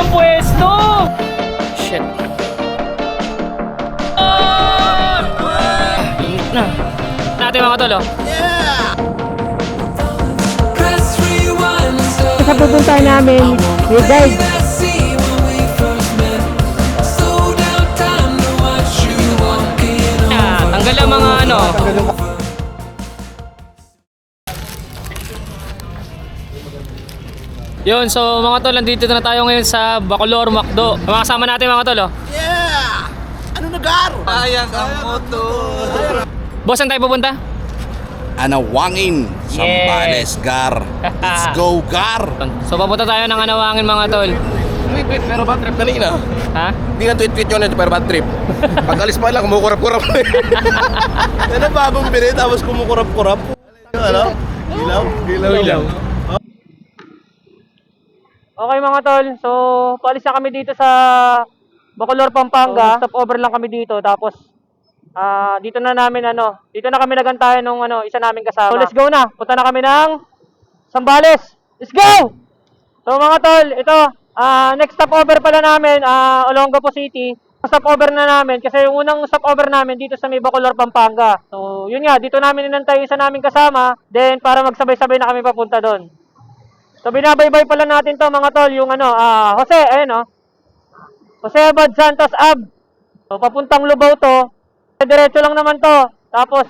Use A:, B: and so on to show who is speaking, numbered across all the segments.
A: ng pwesto! Shit. Init na. Natin mga tol, oh.
B: Sa pupunta namin, may guide.
A: Tanggal ang mga ano. Yun, so mga tol, nandito na tayo ngayon sa Bacolor, Macdo. Mga kasama natin mga tol, oh.
C: Yeah! Ano na, Gar? Sayang ang motor.
A: Boss, saan tayo pupunta?
C: Anawangin, Sambales, Gar. Let's go, Gar!
A: So papunta tayo ng Anawangin mga tol.
D: Tweet, pero bad trip kanina.
A: Ha?
D: Hindi nga tweet yun, pero bad trip. Pag-alis pa lang, kumukurap-kurap.
C: Ano bagong bili, tapos kumukurap-kurap? Ano? Ilaw.
B: Okay mga tol, so paalis na kami dito sa Bacolor, Pampanga. Stopover lang kami dito, tapos dito na kami nagantayan nung isa naming kasama. So let's go na, punta na kami ng Sambales. Let's go! So mga tol, ito, next stopover pala namin, Olongapo City. Stopover na namin kasi yung unang stopover namin dito sa may Bacolor, Pampanga. So yun nga, dito namin inantay yung isa naming kasama, then para magsabay-sabay na kami papunta doon. So binabaybay pala natin to mga tol, yung Jose, ayun Jose Abad Santos Ab. So papuntang Lubao to. Diretso lang naman to. Tapos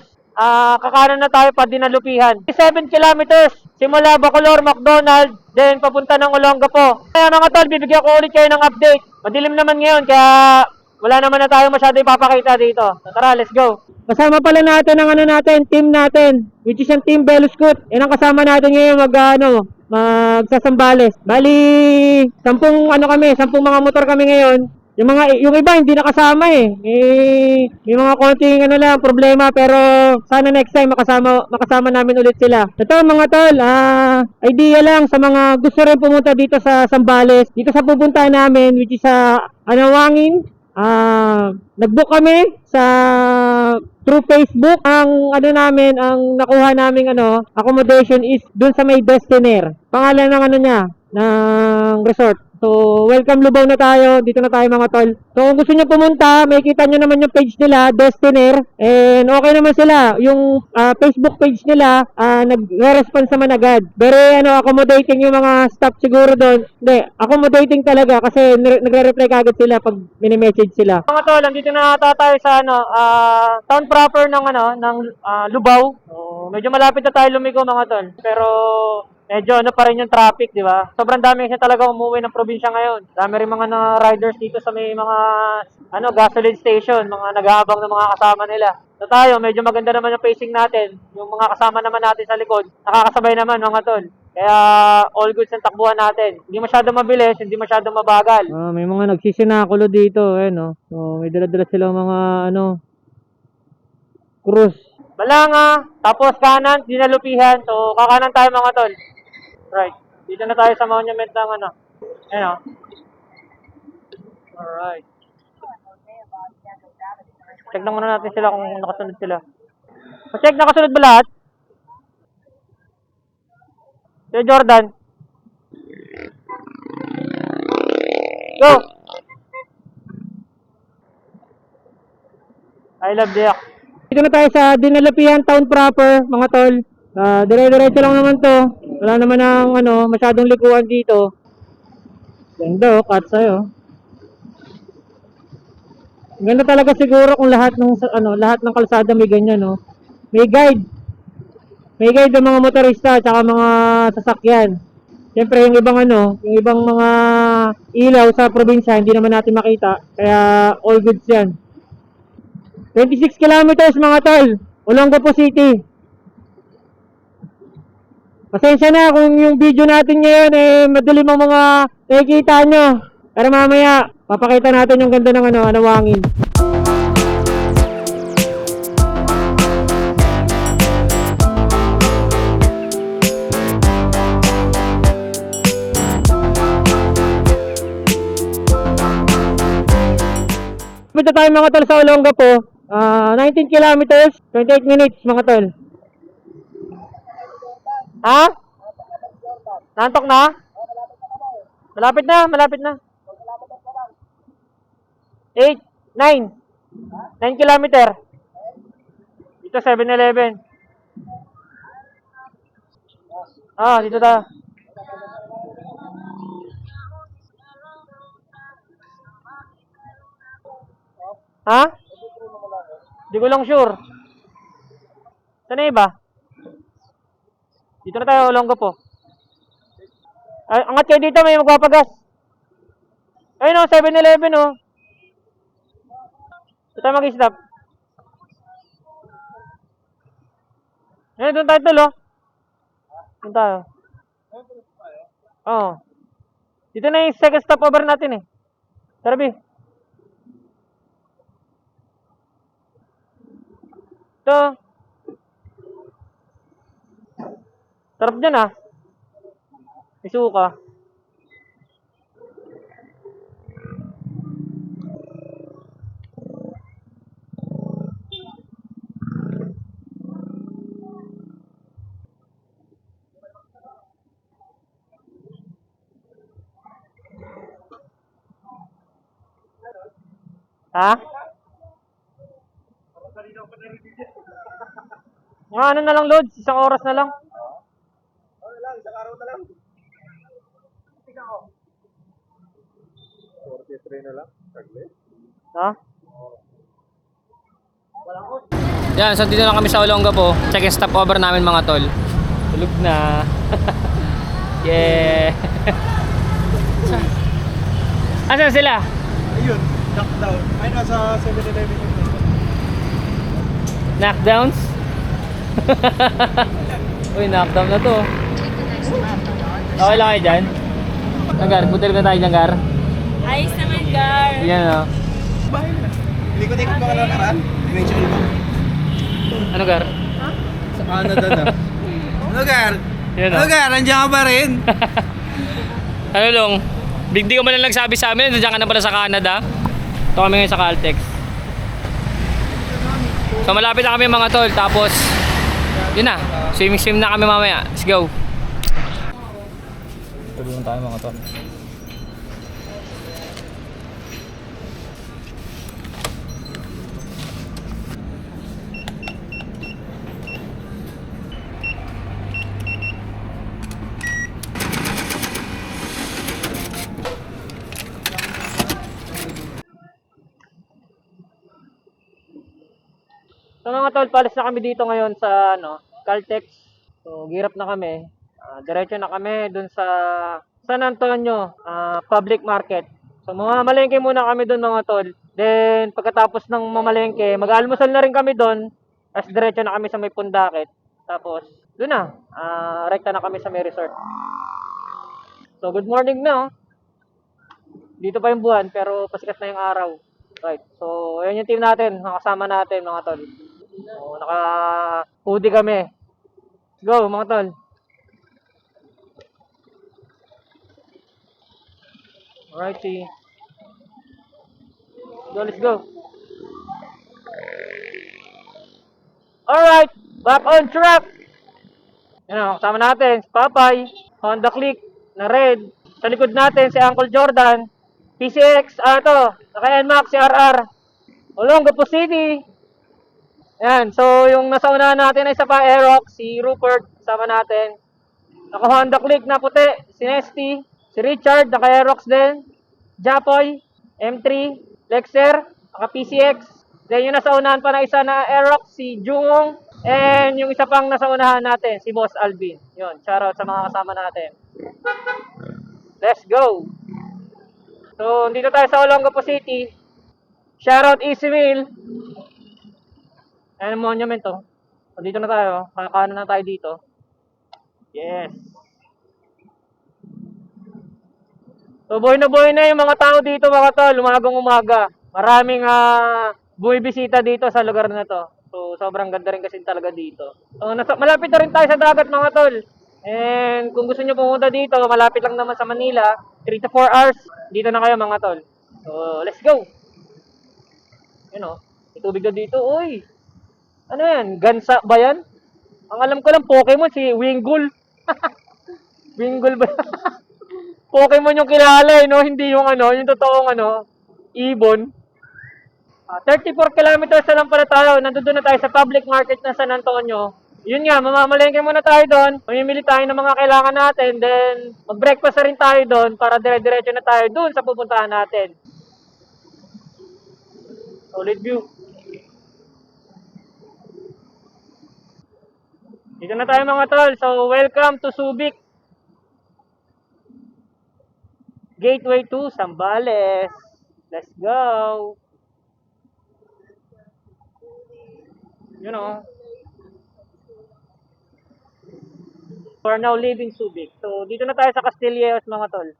B: kakanan na tayo pa Dinalupihan. 7 kilometers simula Bacolor, McDonald, then papunta ng Olongapo. Kaya mga tol, bibigyan ko ulit kayo ng update. Madilim naman ngayon kaya wala naman na tayo masyado ipapakita dito. So tara, let's go. Kasama pala natin ang team natin, which is yung Team Beluscut. Yan ang kasama natin ngayon magsasambales. Bali, 10 mga motor kami ngayon. Yung iba hindi nakasama eh. May mga konting problema, pero sana next time makasama namin ulit sila. Ito mga tol, idea lang sa mga gusto rin pumunta dito sa Sambales, dito sa pupuntahan namin, which is sa Anawangin. Nag-book kami through Facebook. Ang nakuha naming accommodation is dun sa may Destiner. Pangalan ng resort. So, welcome Lubao na tayo. Dito na tayo mga tol. So, kung gusto nyo pumunta, makikita nyo naman yung page nila, Destiner. And okay naman sila. Yung Facebook page nila, nagre-response naman agad. Very accommodating yung mga staff siguro doon. Hindi, accommodating talaga kasi nagre-reply kagad sila pag mini-message sila. Mga tol, nandito na tayo sa town proper ng Lubao. So, medyo malapit na tayo lumigo mga tol. Pero medyo pa rin yung traffic, di ba? Sobrang dami kasi talaga umuwi ng probinsya ngayon. Dami rin mga riders dito sa may mga gasoline station, mga nag-aabang ng mga kasama nila. So tayo, medyo maganda naman yung pacing natin. Yung mga kasama naman natin sa likod, nakakasabay naman mga tol. Kaya all goods ang takbuhan natin. Hindi masyado mabilis, hindi masyado mabagal. May mga nagsisinakulo dito, So may dala-dala silang mga cruise. Balanga, tapos kanan, Dinalupihan. So kakanan tayo mga tol. Right. Dito na tayo sa monument ng Ayan Alright. Check na muna natin sila kung nakasunod sila. Check, nakasunod ba lahat? Sir Jordan. Go! I love Diak. Dito na tayo sa Dinalupihan Town proper, mga tol. Dire-diretso lang naman to. Wala naman ang masyadong likuan dito. Ganda cut sa'yo. Ganda talaga siguro kung lahat ng kalsada may ganyan, no. May guide. May guide ng mga motorista at mga sasakyan. Siyempre yung ibang mga ilaw sa probinsya hindi naman natin makita. Kaya all goods 'yan. 26 kilometers mga tol. Olongapo City. Pasensya na kung yung video natin ngayon madilim ang mga nakikita nyo. Pero mamaya, papakita natin yung ganda ng Anawangin. Punta tayo mga tol sa Olongapo. 19 kilometers, 28 minutes mga tol. Ha? Nantok na? Malapit na. 8, 9. 9 kilometer. Dito 7-Eleven. Ah, dito tayo. Ha? Di ko lang sure. Saan na iba? Dito na tayo, Olongo po. Ay, angat kayo dito, may magpapagas. Ayun o, 7-Eleven o. Dito tayo mag-stop. Ayun, doon tayo tulo. Doon tayo. Oo. Dito na yung second stopover natin eh. Tara, B. Ito. Sarap dyan ah. May suka. Ha? Mga ano na lang, Lods? Isang oras na lang.
C: Isang araw na lang. 43 na lang. Saglit.
B: Ha?
A: Yan, so dito na kami sa Olongapo. Check and stop over namin mga tol. Tulog na. Yeah. Asan sila?
C: Ayun, knockdown. Ay, nasa 7-Eleven yun.
A: Knockdowns? Uy, knockdown na to. Okay lang kayo dyan? Janggar, butil ka tayo, Janggar.
E: Ayos naman, Gar.
A: Yan o.
C: Likod-ikot ba ka lang karaan? Dimension ba?
A: Ano, Gar?
C: Sa Canada na. Ano, Gar?
A: Yan o.
C: Ano, Gar? Nandiyan ka pa rin?
A: Ano long? Big di ka man lang nagsabi sa amin, nandiyan ka na pala sa Canada. Ito kami ngayon sa Caltex. So malapit na kami mga tol, tapos yun na, swim na kami mamaya. Let's go. Tulungan tayo mga tol.
B: So mga tol, palis na kami dito ngayon sa Caltex. So girap na kami. Diretso na kami dun sa San Antonio Public Market. So mamalengke muna kami dun mga tol. Then pagkatapos ng mamalengke, mag-almusal na rin kami dun. As diretso na kami sa may Pundakit. Tapos dun na, rekta na kami sa may resort. So good morning na. Dito pa yung buwan pero pasikat na yung araw. Right. So ayun yung team natin, nakasama natin mga tol. So, naka-hoodie kami. Let's go, mga tol. Alrighty. Let's go. Alright, back on track. Yan o, kasama natin si Papay, Honda Click na red. Sa likod natin si Uncle Jordan, PCX, naka-NMAX si RR. Olongapo City. Yan, so yung nasa unahan natin ay isa pa Aerox, si Rupert, kasama natin. Naka Honda Click na puti, si Nesty, si Richard, naka Aerox din. Japoy, M3, Lexer, naka PCX. Then yung nasa unahan pa na isa na Aerox, si Jungong. And yung isa pang nasa unahan natin, si Boss Alvin. Yun, shoutout sa mga kasama natin. Let's go! So, dito tayo sa Olongapo City. Shoutout Easy Meal. Ayan ang monument to. So, dito na tayo. Kakano na tayo dito. Yes. So, buhay na yung mga tao dito mga tol. Umagang umaga. Maraming bumibisita dito sa lugar na to. So, sobrang ganda rin kasi talaga dito. So, malapit na rin tayo sa dagat mga tol. And kung gusto nyo pumunta dito, malapit lang naman sa Manila. 3 to 4 hours. Dito na kayo mga tol. So, let's go. Yun o. May tubig na dito. Uy! Ano yan? Gansa ba yan? Ang alam ko lang, Pokemon, si Wingull. Wingull ba? Pokemon yung kilala no? Hindi yung yung totoong ibon. 34 kilometers na lang pala tayo. Nandun na tayo sa public market ng San Antonio. Yun nga, mamamalengke muna tayo doon. Mamimili tayo ng mga kailangan natin. Then, mag-breakfast na rin tayo doon para dire-diretso na tayo doon sa pupuntahan natin. Solid view. Dito na tayo mga tol. So, welcome to Subic. Gateway to Zambales. Let's go. You know. We're now leaving Subic. So, dito na tayo sa Castilleos mga tol.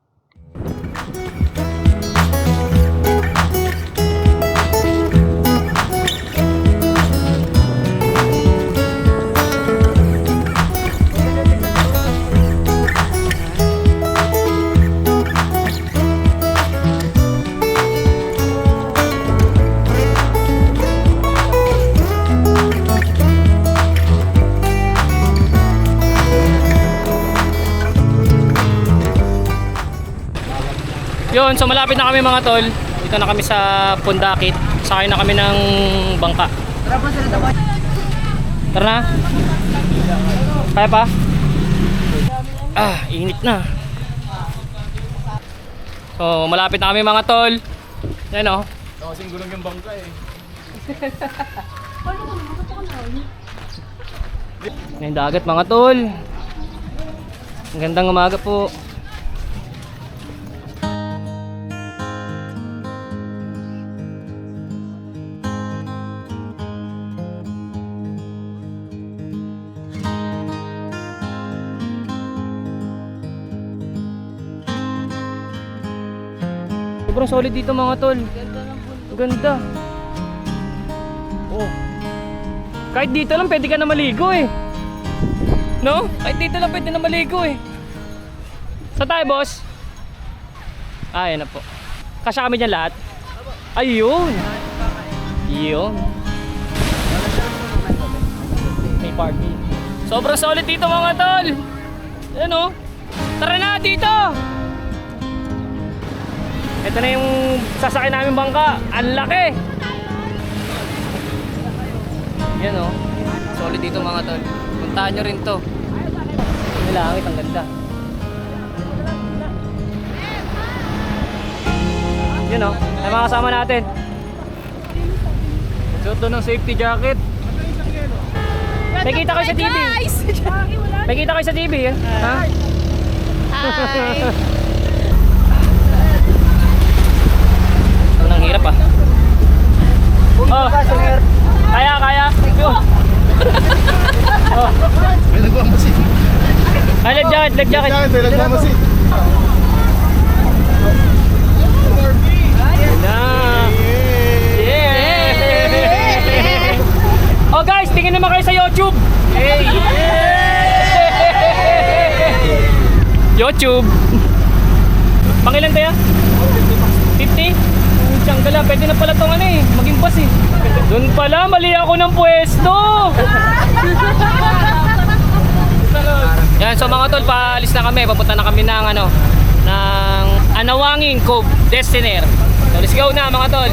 A: Yun, so malapit na kami mga tol. Dito na kami sa Pundakit. Sakay na kami ng bangka. Tara na. Kaya pa? Init na. So malapit na kami mga tol. Yan o.
D: Kasing gulong yung bangka eh.
A: Yan yung dagat mga tol. Ang gandang umaga po. Sobrang solid dito mga tol. Ganda. Oh. Kahit dito lang pwede ka na maligo eh. No? Kahit dito lang pwede na maligo eh. Saan tayo boss? Ayan na po. Kasya kami dyan lahat. Ayun. Yun. May party. Sobrang solid dito mga tol. Ayan o. Tara na dito. Ito na yung sasakyan namin bangka. Ang laki. Yan o. Solid dito mga tol. Puntahan nyo rin to. Yung langit, ang ganda. Yun o. Ay mga kasama natin. Suot doon ng safety jacket. May kita kayo sa TV. May kita kayo sa TV eh. Ha?
E: Hi!
A: Ang hirap ah. Oh. Kaya. Yun. Oh.
D: May nagmamasid.
A: Ay, leg jacket.
D: May nagmamasid.
A: Na. Yeah. Oh guys, tingin naman kayo sa YouTube. YouTube. Pangilan tayo? 50? Siyang gala, pwede na pala itong ano eh, maging boss eh. Doon pala, mali ako ng pwesto. Yan, so mga tol, paalis na kami. Papunta na kami ng ano, ng Anawangin Cove Destiner. So let's go na mga tol.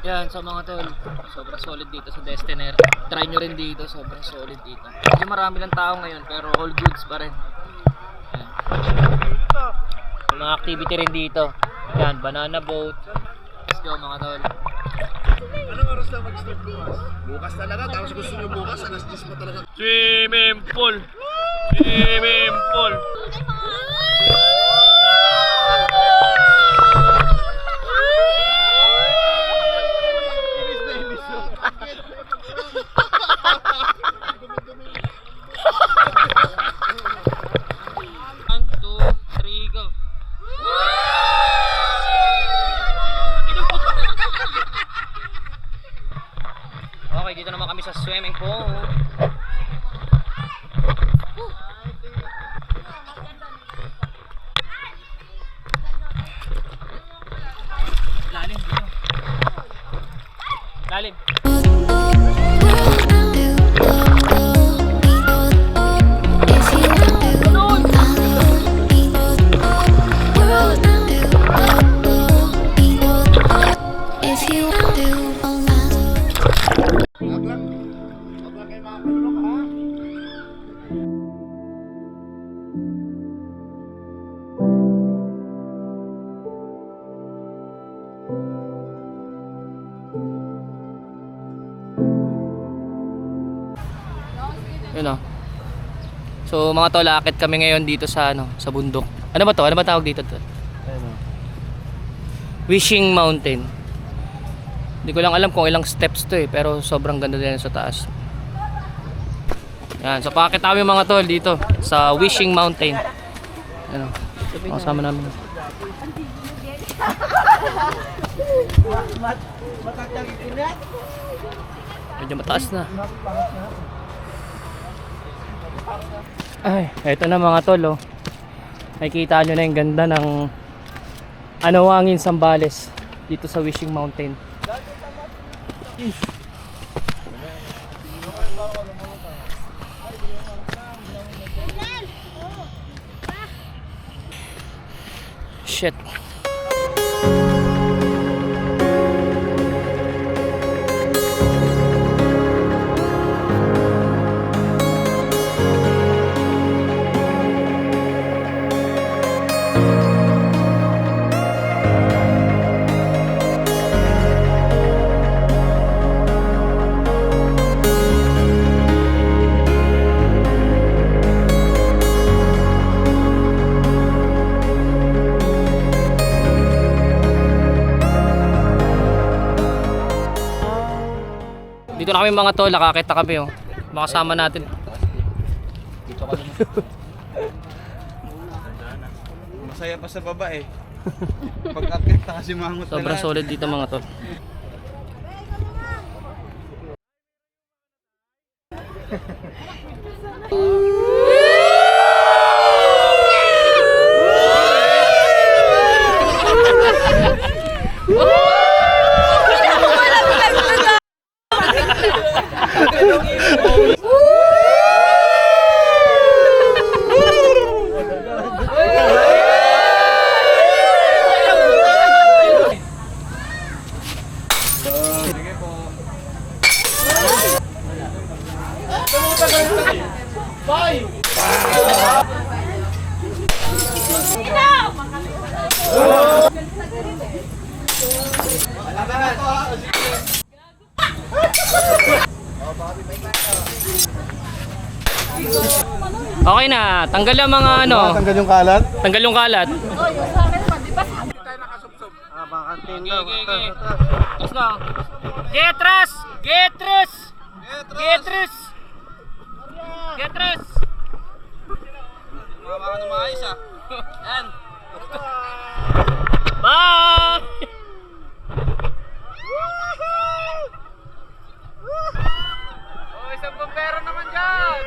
A: Yan, so mga tol, sobrang solid dito sa Destiner. Try nyo rin dito, sobrang solid dito. Medyo marami lang tao ngayon, pero all goods pa rin. Yan. May mga activity rin dito. Yan, banana boat. Let's go mga tol.
C: Anong oras Bukas talaga, tapos gusto nyo bukas, alas 10 pa talaga.
A: Swimming pool! Swimming pool! Okay, dito naman kami sa swimming pool. Lalim dito. Lalim.
E: If you do all that.
C: Wag lang kayo makakulok, ha?
A: Yun o. So mga tol, akit kami ngayon dito sa sa bundok. Ano ba to? Ano ba tawag dito to? Wishing Mountain. Hindi ko lang alam kung ilang steps to eh, pero sobrang ganda din sa taas. Yan, so paakit kami mga tol dito sa Wishing Mountain. Ano? Kasama namin. Medyo mataas na. Ay, eto na mga tol oh. Nakikita nyo na yung ganda ng Anawangin Zambales dito sa Wishing Mountain. Shit. Dito na kami mga tol, nakakita kami oh. Makasama natin.
C: Masaya pa sa baba eh. Pag-akit na kasi mangot na
A: Sobrang
C: lahat.
A: solid dito mga tol. Okay na, tanggal ang mga ano.
C: Tanggal yung kalat.
A: Tanggal yung kalat.
C: Okay.
A: Tapos na. Getras! Getras! Getras! Getras!
C: Mga na maayos ah.
A: Yan. Bye! Oh, isang bombero naman dyan!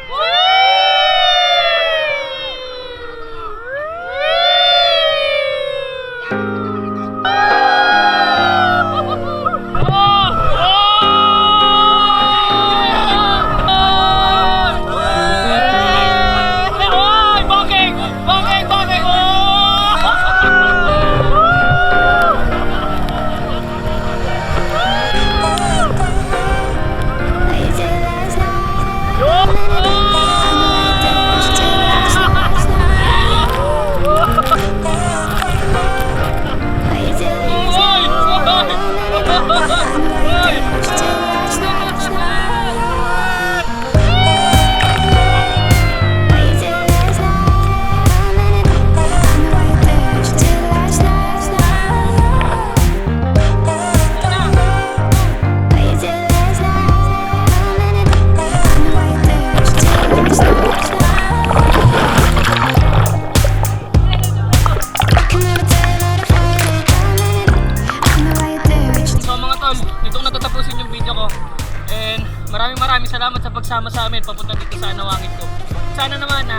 A: magsama sa amin papunta dito sa Anawangin ko. Sana naman na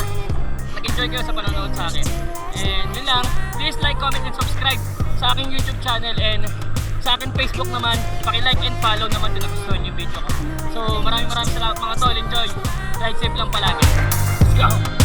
A: nag-enjoy kayo sa panonood sa akin. And yun lang, please like, comment, and subscribe sa aking YouTube channel and sa aking Facebook naman. Paki-like and follow naman kung nagustuhan yung video ko. So maraming salamat mga tol. Enjoy. Ride safe lang palagi. Let's go!